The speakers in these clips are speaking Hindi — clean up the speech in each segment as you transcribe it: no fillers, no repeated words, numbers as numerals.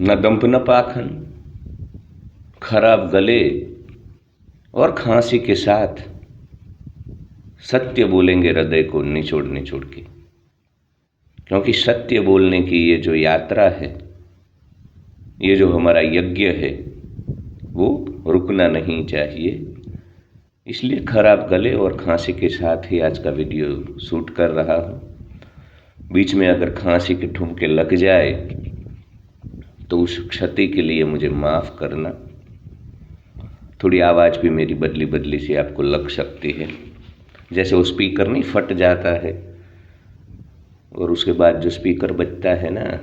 न दंभ न पाखन, खराब गले और खांसी के साथ सत्य बोलेंगे हृदय को निचोड़ निचोड़ के। क्योंकि सत्य बोलने की ये जो यात्रा है, ये जो हमारा यज्ञ है, वो रुकना नहीं चाहिए। इसलिए खराब गले और खांसी के साथ ही आज का वीडियो शूट कर रहा हूँ। बीच में अगर खांसी के ठुमके लग जाए तो उस क्षति के लिए मुझे माफ़ करना। थोड़ी आवाज़ भी मेरी बदली बदली सी आपको लग सकती है, जैसे वो स्पीकर नहीं फट जाता है और उसके बाद जो स्पीकर बजता है ना,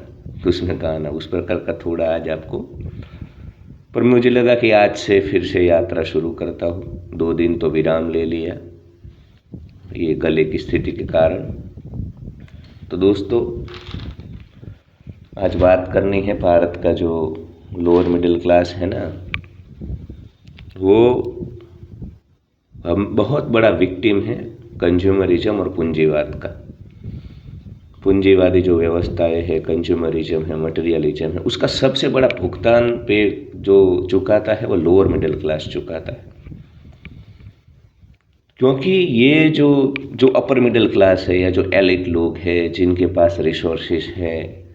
उसमें गाना, उस प्रकार का थोड़ा आज आपको। पर मुझे लगा कि आज से फिर से यात्रा शुरू करता हूँ। 2 दिन तो विराम ले लिया ये गले की स्थिति के कारण। तो दोस्तों, आज बात करनी है भारत का जो लोअर मिडिल क्लास है ना, वो हम बहुत बड़ा विक्टिम है कंज्यूमरिज्म और पूंजीवाद का। पूंजीवादी जो व्यवस्थाएं है, कंज्यूमरिज्म है, मटेरियलिज्म है, उसका सबसे बड़ा भुगतान पे जो चुकाता है वो लोअर मिडिल क्लास चुकाता है। क्योंकि ये जो अपर मिडिल क्लास है या जो एलिट लोग हैं, जिनके पास रिसोर्सेस है,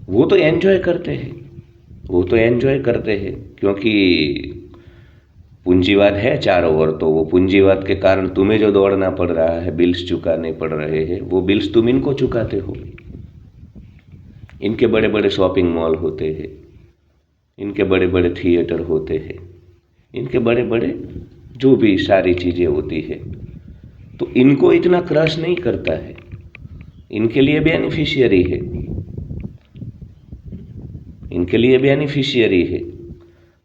वो तो एंजॉय करते हैं, क्योंकि पूंजीवाद है चारों ओर। तो वो पूंजीवाद के कारण तुम्हें जो दौड़ना पड़ रहा है, बिल्स चुकाने पड़ रहे हैं, वो बिल्स तुम इनको चुकाते हो। इनके बड़े बड़े शॉपिंग मॉल होते हैं, इनके बड़े बड़े थिएटर होते हैं, इनके बड़े बड़े जो भी सारी चीज़ें होती है, तो इनको इतना क्रश नहीं करता है। इनके लिए बेनिफिशियरी है, इनके लिए बेनिफिशियरी है।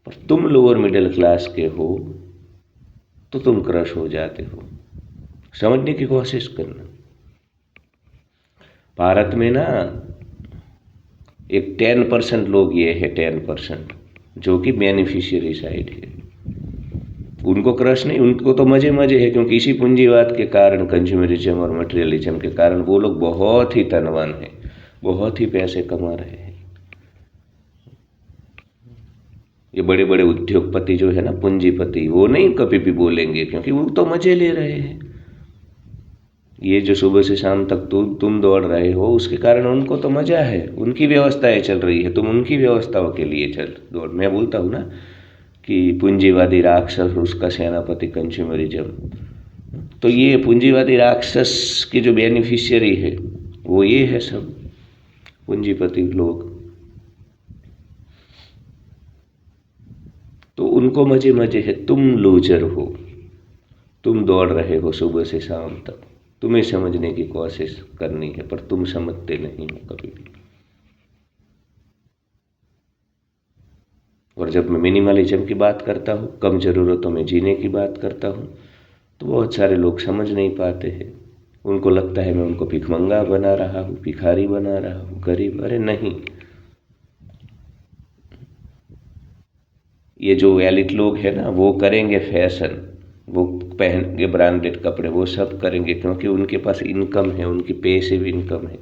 पर तुम लोअर मिडिल क्लास के हो तो तुम क्रश हो जाते हो। समझने की कोशिश करना। भारत में ना एक 10% लोग ये है, 10% जो कि बेनिफिशियरी साइड है। उनको क्रश नहीं, उनको तो मजे मजे है, क्योंकि इसी पूंजीवाद के कारण, कंज्यूमरिज्म और मटेरियलिज्म के कारण वो लोग बहुत ही धनवान हैं, बहुत ही पैसे कमा रहे हैं। ये बड़े बड़े उद्योगपति जो है ना, पूंजीपति, वो नहीं कभी भी बोलेंगे, क्योंकि वो तो मजे ले रहे हैं। ये जो सुबह से शाम तक तुम दौड़ रहे हो, उसके कारण उनको तो मजा है, उनकी व्यवस्थाएं चल रही है, तुम उनकी व्यवस्थाओं के लिए चल दौड़। मैं बोलता हूँ ना कि पूंजीवादी राक्षस, उसका सेनापति कंज्यूमरिज्म। तो ये पूंजीवादी राक्षस की जो बेनिफिशियरी है वो ये है सब पूंजीपति लोग। तो उनको मजे मजे है, तुम लूजर हो, तुम दौड़ रहे हो सुबह से शाम तक। तुम्हें समझने की कोशिश करनी है, पर तुम समझते नहीं हो कभी भी। और जब मैं मिनिमलिज्म की बात करता हूँ, कम ज़रूरतों में जीने की बात करता हूँ, तो बहुत सारे लोग समझ नहीं पाते हैं। उनको लगता है मैं उनको भिखमंगा बना रहा हूँ, भिखारी बना रहा हूँ, गरीब। अरे नहीं, ये जो एलिट लोग हैं ना, वो करेंगे फैशन, वो पहनेंगे ब्रांडेड कपड़े, वो सब करेंगे क्योंकि उनके पास इनकम है, उनकी पैसिव इनकम है।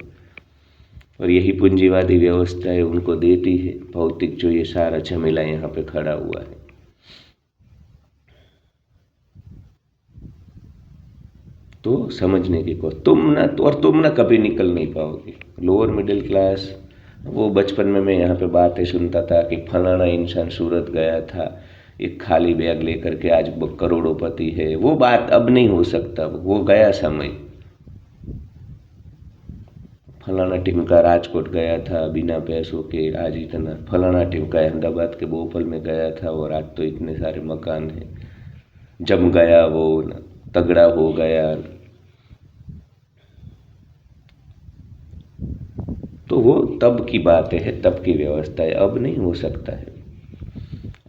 और यही पूंजीवादी व्यवस्था है उनको देती है भौतिक जो ये सारा झमेला यहाँ पे खड़ा हुआ है। तो समझने की कोशिश, तुम ना कभी निकल नहीं पाओगे। लोअर मिडिल क्लास, वो बचपन में मैं यहाँ पे बातें सुनता था कि फलाना इंसान सूरत गया था एक खाली बैग लेकर के, आज वो करोड़ोंपति है। वो बात अब नहीं हो सकता, वो गया समय। फलाना टिमका राजकोट गया था बिना पैसों के, आज इतना। फलाना टिमका अहमदाबाद के बोपल में गया था और आज तो इतने सारे मकान हैं। जम गया वो, तगड़ा हो गया। तो वो तब की बातें है, तब की व्यवस्था है, अब नहीं हो सकता है,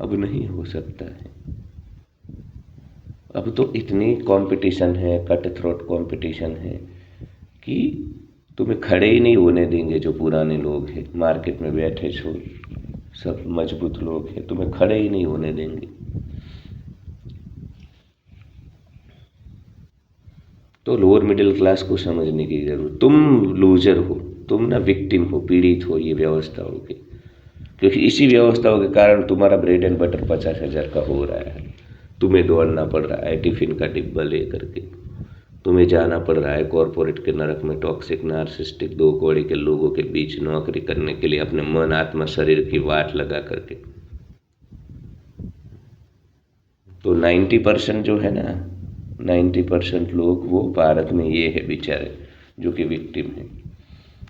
अब नहीं हो सकता है। अब तो इतनी कंपटीशन है, कट थ्रोट कंपटीशन है कि तुम्हें खड़े ही नहीं होने देंगे। जो पुराने लोग हैं मार्केट में बैठे छो, सब मजबूत लोग हैं, तुम्हें खड़े ही नहीं होने देंगे। तो लोअर मिडिल क्लास को समझने की जरूरत। तुम लूजर हो, तुम ना विक्टिम हो, पीड़ित हो ये व्यवस्थाओं के। क्योंकि इसी व्यवस्थाओं के कारण तुम्हारा ब्रेड एंड बटर 50,000 का हो रहा है। तुम्हें दौड़ना पड़ रहा है टिफिन का डिब्बा ले करके, तुम्हें जाना पड़ रहा है कॉरपोरेट के नरक में टॉक्सिक नार्सिस्टिक दो कौड़ी के लोगों के बीच नौकरी करने के लिए अपने मन आत्मा शरीर की वाट लगा करके। तो 90% जो है ना, 90% लोग वो भारत में ये है बेचारे जो कि विक्टिम है,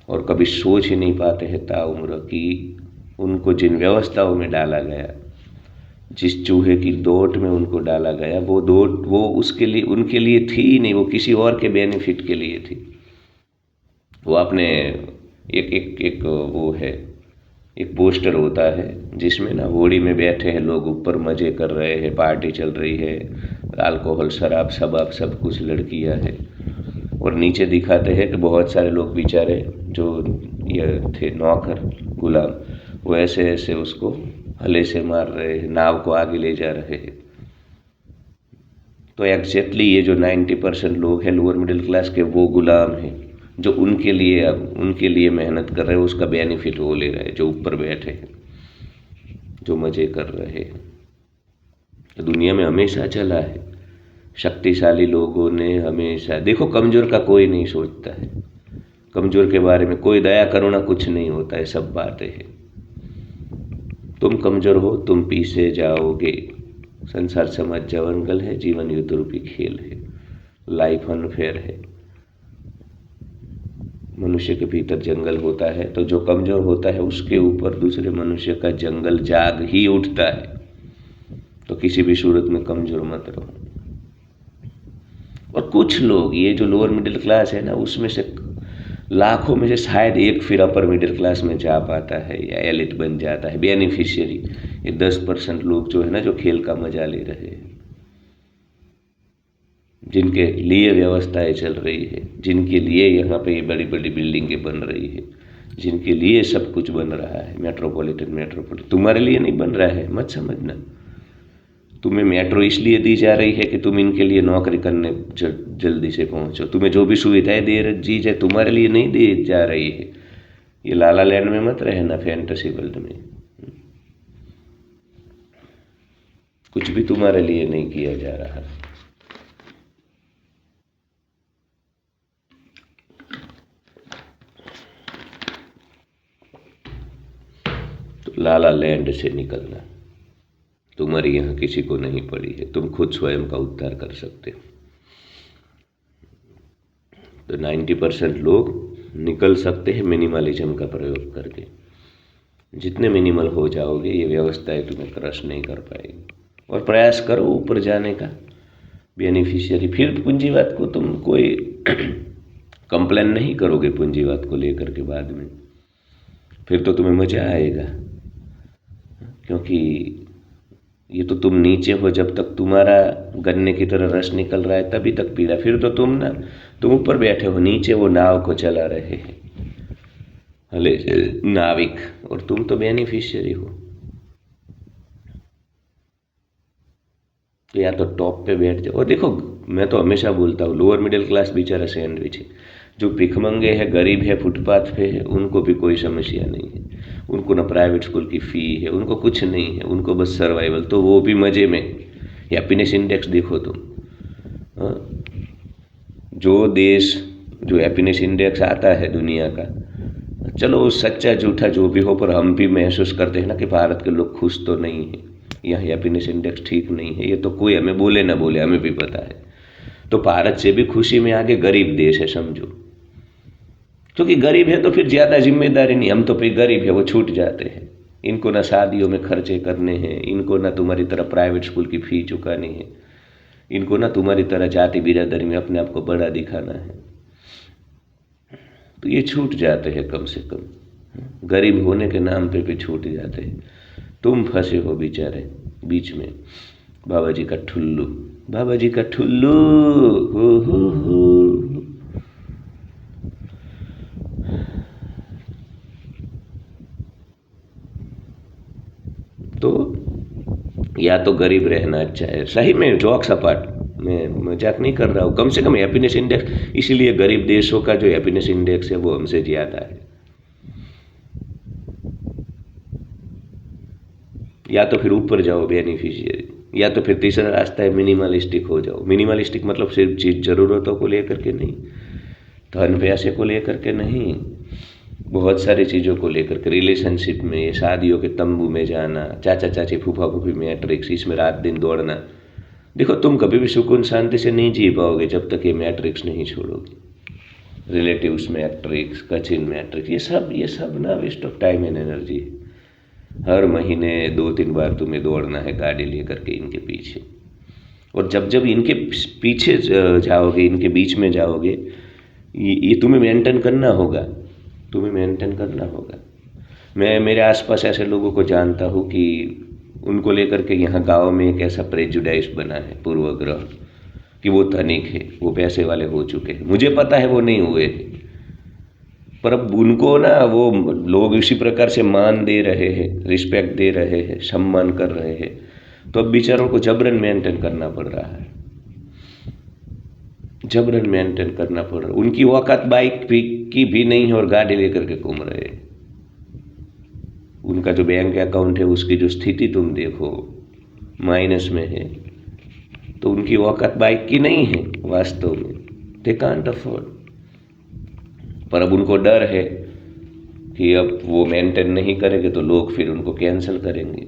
और कभी सोच ही नहीं पाते हैं ताउम्र कि उनको जिन व्यवस्थाओं में डाला गया, जिस चूहे की दौड़ में उनको डाला गया, वो दौड़ वो उसके लिए उनके लिए थी ही नहीं, वो किसी और के बेनिफिट के लिए थी। वो अपने एक एक एक वो है, एक पोस्टर होता है जिसमें ना होड़ी में बैठे हैं लोग, ऊपर मजे कर रहे हैं, पार्टी चल रही है, अल्कोहल शराब सब कुछ लड़कियां है, और नीचे दिखाते हैं कि बहुत सारे लोग बेचारे जो ये थे नौकर गुलाम, वो ऐसे ऐसे उसको हले से मार रहे हैं, नाव को आगे ले जा रहे हैं। तो एग्जैक्टली ये जो 90% लोग हैं लोअर मिडिल क्लास के, वो गुलाम हैं जो उनके लिए मेहनत कर रहे हैं, उसका बेनिफिट वो ले रहे हैं, जो ऊपर बैठे हैं, जो मजे कर रहे हैं। तो दुनिया में हमेशा चला है, शक्तिशाली लोगों ने हमेशा, देखो कमजोर का कोई नहीं सोचता है, कमजोर के बारे में कोई दया करुणा कुछ नहीं होता है, सब बातें हैं। तुम कमजोर हो, तुम पीछे जाओगे, संसार समझ जंगल है, जीवन युद्ध रूपी खेल है, लाइफ अनफेयर है। मनुष्य के भीतर जंगल होता है, तो जो कमजोर होता है उसके ऊपर दूसरे मनुष्य का जंगल जाग ही उठता है। तो किसी भी सूरत में कमजोर मत रहो। और कुछ लोग, ये जो लोअर मिडिल क्लास है ना, उसमें से लाखों में से शायद एक फिर अपर मिडिल क्लास में जा पाता है या एलिट बन जाता है, बेनिफिशियरी। ये 10% लोग जो है ना, जो खेल का मजा ले रहे हैं, जिनके लिए व्यवस्थाएं चल रही है, जिनके लिए यहाँ पे ये बड़ी बड़ी बिल्डिंगें बन रही है, जिनके लिए सब कुछ बन रहा है, मेट्रोपोलिटन तुम्हारे लिए नहीं बन रहा है, मत समझना। तुम्हें मेट्रो इसलिए दी जा रही है कि तुम इनके लिए नौकरी करने जल्दी से पहुंचो। तुम्हें जो भी सुविधाएं दी जाए तुम्हारे लिए नहीं दी जा रही है। ये लाला लैंड में मत रहना, फैंटेसी वर्ल्ड में कुछ भी तुम्हारे लिए नहीं किया जा रहा। तो लाला लैंड से निकलना तुम्हारी यहाँ किसी को नहीं पड़ी है, तुम खुद स्वयं का उद्धार कर सकते हो। तो 90% लोग निकल सकते हैं मिनिमलिज्म का प्रयोग करके। जितने मिनिमल हो जाओगे ये व्यवस्थाएं तुम्हें क्रश नहीं कर पाएगी। और प्रयास करो ऊपर जाने का, बेनिफिशियरी। फिर पूंजीवाद को तुम कोई कंप्लेन नहीं करोगे पूंजीवाद को लेकर के बाद में, फिर तो तुम्हें मजा आएगा। क्योंकि ये तो तुम नीचे हो, जब तक तुम्हारा गन्ने की तरह रस निकल रहा है तभी तक पीड़ा। फिर तो तुम ऊपर बैठे हो, नीचे वो नाव को चला रहे हैं हले नाविक, और तुम तो बेनिफिशियरी हो। तो या तो टॉप पे बैठ जाओ। और देखो मैं तो हमेशा बोलता हूँ, लोअर मिडिल क्लास बेचारा सैंडविच है, जो भिखमंगे है, गरीब है, फुटपाथ पे है, उनको भी कोई समस्या नहीं है। उनको ना प्राइवेट स्कूल की फ़ी है, उनको कुछ नहीं है, उनको बस सर्वाइवल। तो वो भी मज़े में। हैप्पीनेस इंडेक्स देखो तुम, जो देश जो हैप्पीनेस इंडेक्स आता है दुनिया का, चलो सच्चा झूठा जो भी हो, पर हम भी महसूस करते हैं ना कि भारत के लोग खुश तो नहीं है, यहाँ हैप्पीनेस इंडेक्स ठीक नहीं है। ये तो कोई हमें बोले ना बोले, हमें भी पता है। तो भारत से भी खुशी में आगे गरीब देश है समझो, क्योंकि गरीब है तो फिर ज़्यादा जिम्मेदारी नहीं। हम तो फिर गरीब है, वो छूट जाते हैं। इनको ना शादियों में खर्चे करने हैं, इनको ना तुम्हारी तरह प्राइवेट स्कूल की फ़ी चुकानी है, इनको ना तुम्हारी तरह जाति बिरादरी में अपने आप को बड़ा दिखाना है। तो ये छूट जाते हैं, कम से कम गरीब होने के नाम पे भी छूट जाते हैं। तुम फंसे हो बेचारे बीच में, बाबा जी का ठुल्लू, बाबा जी का ठुल्लू हो। तो या तो गरीब रहना अच्छा है, सही में जॉक्स अपार्ट, मैं मजाक नहीं कर रहा हूँ। कम से कम हैप्पीनेस इंडेक्स, इसीलिए गरीब देशों का जो हैप्पीनेस इंडेक्स है वो हमसे ज़्यादा है। या तो फिर ऊपर जाओ बेनिफिशियरी, या तो फिर तीसरा रास्ता है मिनिमलिस्टिक हो जाओ। मिनिमलिस्टिक मतलब सिर्फ चीज ज़रूरतों को लेकर के नहीं, धन पैसे को लेकर के नहीं, बहुत सारी चीज़ों को लेकर के, रिलेशनशिप में, शादियों के तंबू में जाना, चाचा चाची फूफा फूफी मैट्रिक्स, इसमें रात दिन दौड़ना। देखो तुम कभी भी सुकून शांति से नहीं जी पाओगे जब तक ये मैट्रिक्स नहीं छोड़ोगे। रिलेटिव्स मैट्रिक्स, कचिन मैट्रिक्स, ये सब ना waste of time and energy है। हर महीने 2-3 बार तुम्हें दौड़ना है गाड़ी लेकर के इनके पीछे, और जब जब इनके पीछे जाओगे, इनके बीच में जाओगे, ये तुम्हें मेंटेन करना होगा, तुम्हें मेंटेन करना होगा। मैं मेरे आसपास ऐसे लोगों को जानता हूँ कि उनको लेकर के यहाँ गांव में एक ऐसा प्रेजुडाइज बना है, पूर्वग्रह, कि वो धनिक है, वो पैसे वाले हो चुके हैं। मुझे पता है वो नहीं हुए, पर अब उनको ना वो लोग इसी प्रकार से मान दे रहे हैं, रिस्पेक्ट दे रहे हैं, सम्मान कर रहे हैं, तो अब बेचारों को जबरन मेंटेन करना पड़ रहा है, जबरन मेंटेन करना पड़ रहा है। उनकी औकात बाइक की भी नहीं है और गाड़ी लेकर के घूम रहे हैं। उनका जो बैंक अकाउंट है उसकी जो स्थिति तुम देखो, माइनस में है, तो उनकी औकात बाइक की नहीं है वास्तव में, दे कांट अफोर्ड। पर अब उनको डर है कि अब वो मेंटेन नहीं करेंगे तो लोग फिर उनको कैंसिल करेंगे।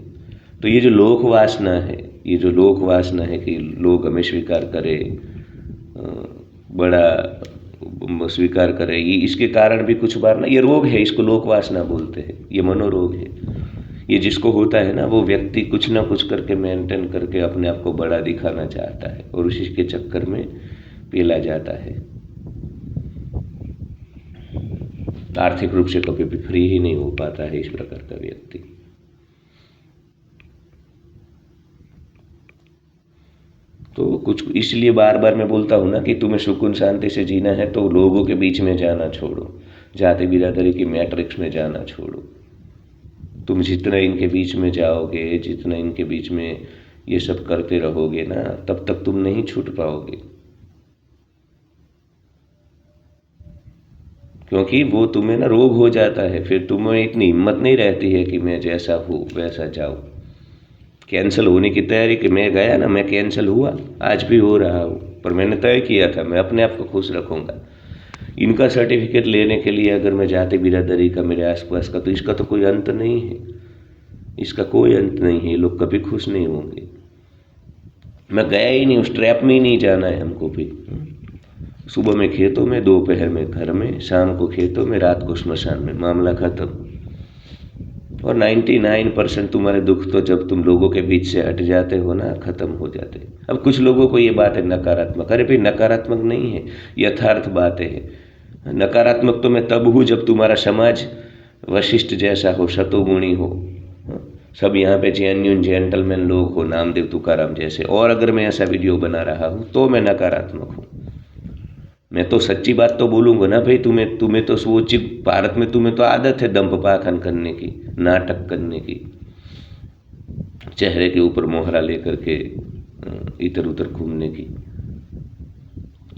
तो ये जो लोक वासना है, ये जो लोक वासना है कि लोग हमें स्वीकार करें, बड़ा स्वीकार करें, ये इसके कारण भी कुछ बार ना ये रोग है, इसको लोक वासना बोलते हैं, ये मनोरोग है। ये जिसको होता है ना, वो व्यक्ति कुछ ना कुछ करके मेंटेन करके अपने आप को बड़ा दिखाना चाहता है और उसी के चक्कर में पेला जाता है। आर्थिक रूप से कभी भी फ्री ही नहीं हो पाता है इस प्रकार का व्यक्ति। तो कुछ इसलिए बार बार मैं बोलता हूँ ना कि तुम्हें सुकून शांति से जीना है तो लोगों के बीच में जाना छोड़ो, जाति बिरादरी की मैट्रिक्स में जाना छोड़ो। तुम जितना इनके बीच में जाओगे, जितना इनके बीच में ये सब करते रहोगे ना, तब तक तुम नहीं छूट पाओगे, क्योंकि वो तुम्हें ना रोग हो जाता है। फिर तुम्हें इतनी हिम्मत नहीं रहती है कि मैं जैसा हूँ वैसा जाऊँ। कैंसिल होने की तैयारी कि मैं गया ना, मैं कैंसिल हुआ, आज भी हो रहा हूँ, पर मैंने तय किया था मैं अपने आप को खुश रखूँगा। इनका सर्टिफिकेट लेने के लिए अगर मैं जाति बिरादरी का, मेरे आसपास का, तो इसका तो कोई अंत नहीं है, इसका कोई अंत नहीं है। ये लोग कभी खुश नहीं होंगे। मैं गया ही नहीं, उस ट्रैप में ही नहीं जाना है हमको भी। सुबह में खेतों में, दोपहर में घर में, शाम को खेतों में, रात को श्मशान में, मामला खत्म। और 99% तुम्हारे दुख तो जब तुम लोगों के बीच से हट जाते हो ना, खत्म हो जाते। अब कुछ लोगों को ये बात है नकारात्मक, अरे भाई नकारात्मक नहीं है, यथार्थ बातें हैं। नकारात्मक तो मैं तब हूँ जब तुम्हारा समाज वशिष्ठ जैसा हो, शतोगुणी हो, सब यहाँ पे जेन्युइन जेंटलमैन लोग हो, नामदेव तुकाराम जैसे। और अगर मैं ऐसा वीडियो बना रहा हूँ तो मैं नकारात्मक हूँ। मैं तो सच्ची बात तो बोलूँगा ना भाई। तुम्हें तो सोच, भारत में तुम्हें तो आदत है दंभ पाखन करने की, नाटक करने की, चेहरे के ऊपर मोहरा लेकर के इधर उधर घूमने की।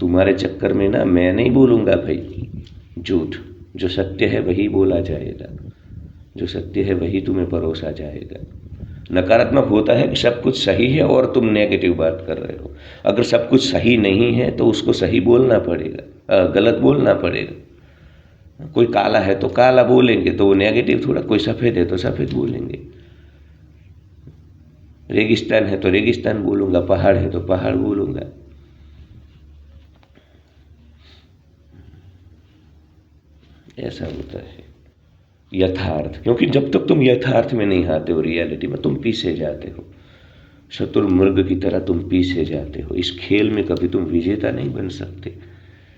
तुम्हारे चक्कर में ना मैं नहीं बोलूँगा भाई झूठ, जो सत्य है वही बोला जाएगा, जो सत्य है वही तुम्हें परोसा जाएगा। नकारात्मक होता है कि सब कुछ सही है और तुम नेगेटिव बात कर रहे हो। अगर सब कुछ सही नहीं है तो उसको सही बोलना पड़ेगा, गलत बोलना पड़ेगा। कोई काला है तो काला बोलेंगे तो वो नेगेटिव थोड़ा, कोई सफ़ेद है तो सफ़ेद बोलेंगे। रेगिस्तान है तो रेगिस्तान बोलूँगा, पहाड़ है तो पहाड़ बोलूँगा। ऐसा होता है यथार्थ, क्योंकि जब तक तुम यथार्थ में नहीं आते हो, रियलिटी में, तुम पीछे जाते हो, शतुर्मुर्ग की तरह तुम पीछे जाते हो। इस खेल में कभी तुम विजेता नहीं बन सकते,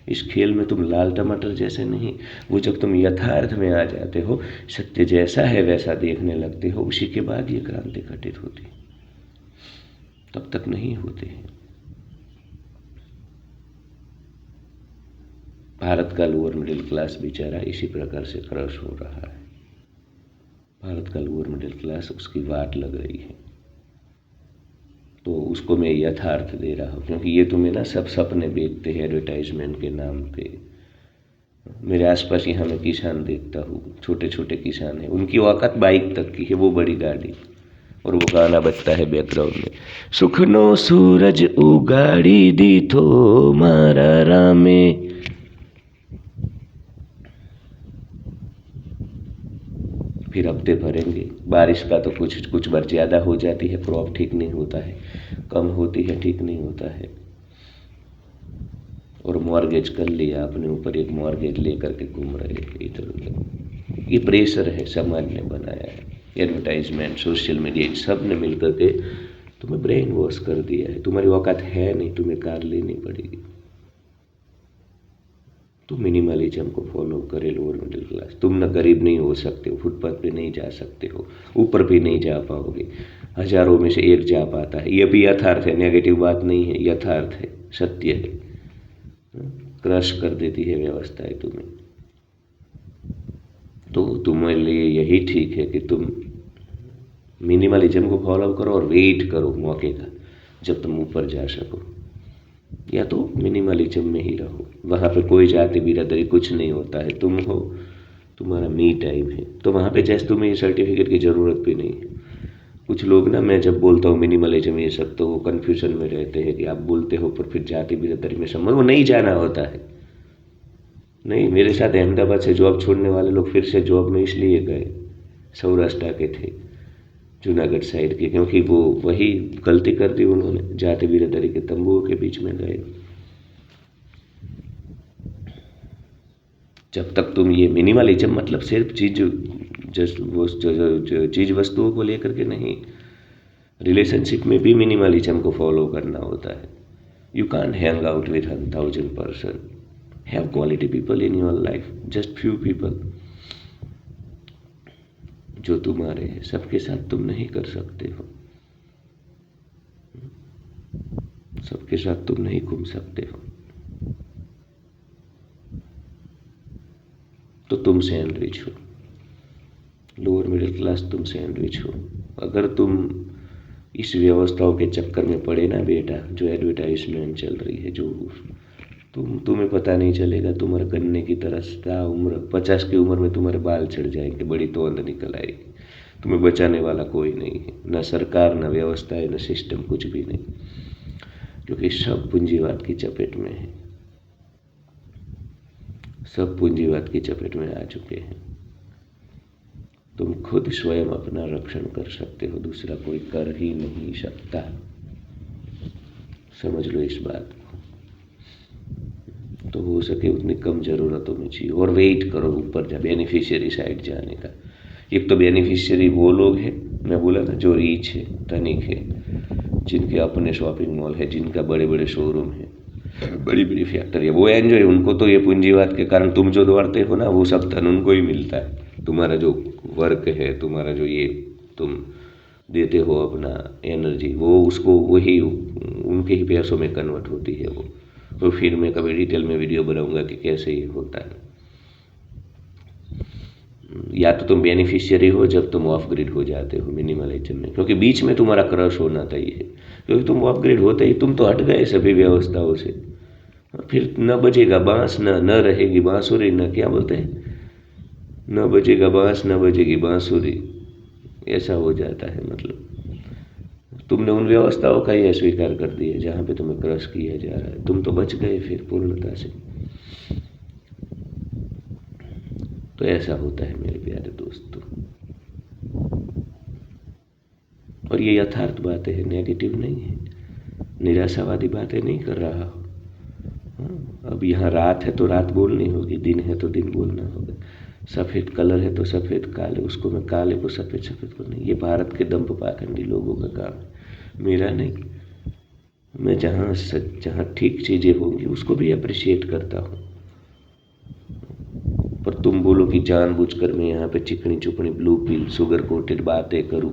इस खेल में तुम लाल टमाटर जैसे नहीं। वो जब तुम यथार्थ में आ जाते हो, सत्य जैसा है वैसा देखने लगते हो, उसी के बाद ये क्रांति घटित होती, तब तक नहीं होते हैं। भारत का लोअर मिडिल क्लास बेचारा इसी प्रकार से क्रश हो रहा है। भारत का लोअर मिडिल क्लास, उसकी वाट लग रही है, तो उसको मैं यथार्थ दे रहा हूँ। क्योंकि ये तुम्हें ना सब सपने बेचते हैं एडवर्टाइजमेंट के नाम पे। मेरे आसपास यहाँ मैं किसान देखता हूँ, छोटे छोटे किसान हैं, उनकी औकात बाइक तक की है, वो बड़ी गाड़ी, और वो गाना बजता है बैकग्राउंड में, सुखनो सूरज उगाड़ी दी थो मारा रामे। फिर हफ्ते भरेंगे। बारिश का तो कुछ बार ज़्यादा हो जाती है, क्रॉप ठीक नहीं होता है, कम होती है, ठीक नहीं होता है। और मॉर्गेज कर लिया अपने ऊपर, एक मॉर्गेज लेकर के घूम रहे हैं इधर उधर। ये प्रेशर है, समाज ने बनाया है, एडवर्टाइजमेंट, सोशल मीडिया, सब ने मिलकर के तुम्हें ब्रेन वॉश कर दिया है। तुम्हारी औकात है नहीं, तुम्हें कार लेनी पड़ेगी। तुम मिनिमलिज्म को फॉलो करे, लोअर मिडिल क्लास। तुम न गरीब नहीं हो सकते हो, फुटपाथ पे नहीं जा सकते हो, ऊपर भी नहीं जा पाओगे, हजारों में से एक जा पाता है। ये भी यथार्थ है, नेगेटिव बात नहीं है, यथार्थ है, सत्य है। क्रश कर देती है व्यवस्थाएं तुम्हें। तो तुम्हारे लिए यही ठीक है कि तुम मिनिमलिज्म को फॉलो करो और वेट करो मौके का, जब तुम ऊपर जा सको। या तो मिनिमलिज्म में ही रहो, वहाँ पे कोई जाति बिरादरी कुछ नहीं होता है, तुम हो, तुम्हारा मी टाइम है। तो वहाँ पे जैसे तुम्हें ये सर्टिफिकेट की ज़रूरत भी नहीं है। कुछ लोग ना, मैं जब बोलता हूँ मिनिमलिज्म ये सब, तो वो कन्फ्यूजन में रहते हैं कि आप बोलते हो पर फिर जाति बिरादरी में समझ, वो नहीं जाना होता है। नहीं, मेरे साथ अहमदाबाद से जॉब छोड़ने वाले लोग फिर से जॉब में इसलिए गए, सौराष्ट्र के थे, जूनागढ़ साइड के, क्योंकि वो वही गलती कर दी उन्होंने, जाति बिरादरी के तंबुओं के बीच में गए। जब तक तुम ये मिनिमलिज्म मतलब सिर्फ चीज वस्तुओं को लेकर के नहीं, रिलेशनशिप में भी मिनिमलिज्म को फॉलो करना होता है। You can't hang out with 1000 person, have quality people in your life, just few people जो तुम्हारे हैं। सबके साथ तुम नहीं कर सकते हो, सबके साथ तुम नहीं घूम सकते हो। तो तुम सैंडविच हो, लोअर मिडिल क्लास, तुम सैंडविच हो। अगर तुम इस व्यवस्थाओं के चक्कर में पड़े ना बेटा, जो एडवर्टाइजमेंट चल रही है, जो तुम्हें पता नहीं चलेगा, तुम्हारे गन्ने की तरह उम्र 50 की उम्र में तुम्हारे बाल चढ़ जाएंगे, बड़ी तोंद निकल आएगी। तुम्हें बचाने वाला कोई नहीं है, न सरकार, न व्यवस्था है, न सिस्टम, कुछ भी नहीं, क्योंकि सब पूंजीवाद की चपेट में है, सब पूंजीवाद की चपेट में आ चुके हैं। तुम खुद स्वयं अपना रक्षण कर सकते हो, दूसरा कोई कर ही नहीं सकता। समझ लो इस बात को। तो हो सके उतनी कम जरूरतों में चाहिए, और वेट करो ऊपर जा, बेनिफिशियरी साइड जाने का। एक तो बेनिफिशियरी वो लोग हैं, मैं बोला ना, जो रीच है, धनिक है, जिनके अपने शॉपिंग मॉल है, जिनका बड़े बड़े शोरूम है, बड़ी बड़ी फैक्ट्री है, वो एंजॉय, उनको तो ये पूंजीवाद के कारण तुम जो दौड़ते हो ना, वो सब धन उनको ही मिलता है। तुम्हारा जो वर्क है, तुम्हारा जो ये तुम देते हो अपना एनर्जी, वो उसको वही उनके ही पैसों में कन्वर्ट होती है वो। तो फिर मैं कभी डिटेल में वीडियो बनाऊंगा कि कैसे ये होता है। या तो तुम बेनिफिशियरी हो जब तुम ऑफ ग्रिड हो जाते हो मिनिमलिज्म में, क्योंकि बीच में तुम्हारा क्रश होना चाहिए, क्योंकि तुम ऑफ ग्रिड होते ही तुम तो हट गए सभी व्यवस्थाओं से। फिर न बजेगा बांस, न रहेगी बांसुरी, न क्या बोलते हैं, न बजेगा बांस, न बजेगी बांसुरी, ऐसा हो जाता है। मतलब तुमने उन व्यवस्थाओं का ही अस्वीकार कर दिया जहाँ पे तुम्हें क्रश किया जा रहा है, तुम तो बच गए फिर पूर्णता से। तो ऐसा होता है मेरे प्यारे दोस्तों, और ये यथार्थ बातें हैं, नेगेटिव नहीं है, निराशावादी बातें नहीं कर रहा हूँ। अब यहाँ रात है तो रात बोलनी होगी, दिन है तो दिन बोलना होगा, सफ़ेद कलर है तो सफ़ेद काले, उसको मैं काले को सफ़ेद, सफ़ेद को नहीं। ये भारत के दंप पाखंडी लोगों का काम है, मेरा नहीं। मैं जहाँ ठीक चीज़ें होंगी उसको भी अप्रिशिएट करता हूँ। पर तुम बोलो कि जानबूझकर मैं यहाँ पे चिकनी चुपड़ी ब्लू पिल शुगर कोटेड बातें करूँ,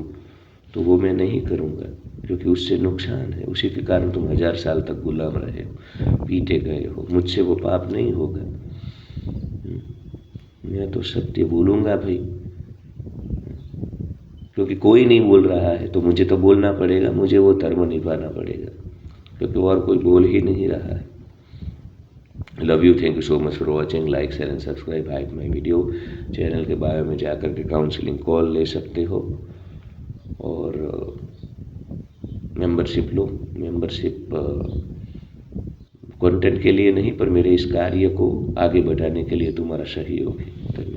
तो वो मैं नहीं करूँगा, क्योंकि उससे नुकसान है। उसी के कारण तुम 1000 साल तक गुलाम रहे हो, पीटे गए हो। मुझसे वो पाप नहीं होगा। मैं तो सत्य बोलूँगा भाई, क्योंकि कोई नहीं बोल रहा है तो मुझे तो बोलना पड़ेगा, मुझे वो धर्म निभाना पड़ेगा, क्योंकि और कोई बोल ही नहीं रहा है। Love you, thank you so much for watching, like share and subscribe hype my video. Channel के बारे में जाकर के काउंसलिंग कॉल ले सकते हो, और मेंबरशिप लो। मेंबरशिप कंटेंट के लिए नहीं, पर मेरे इस कार्य को आगे बढ़ाने के लिए तुम्हारा सहयोग है। धन्यवाद।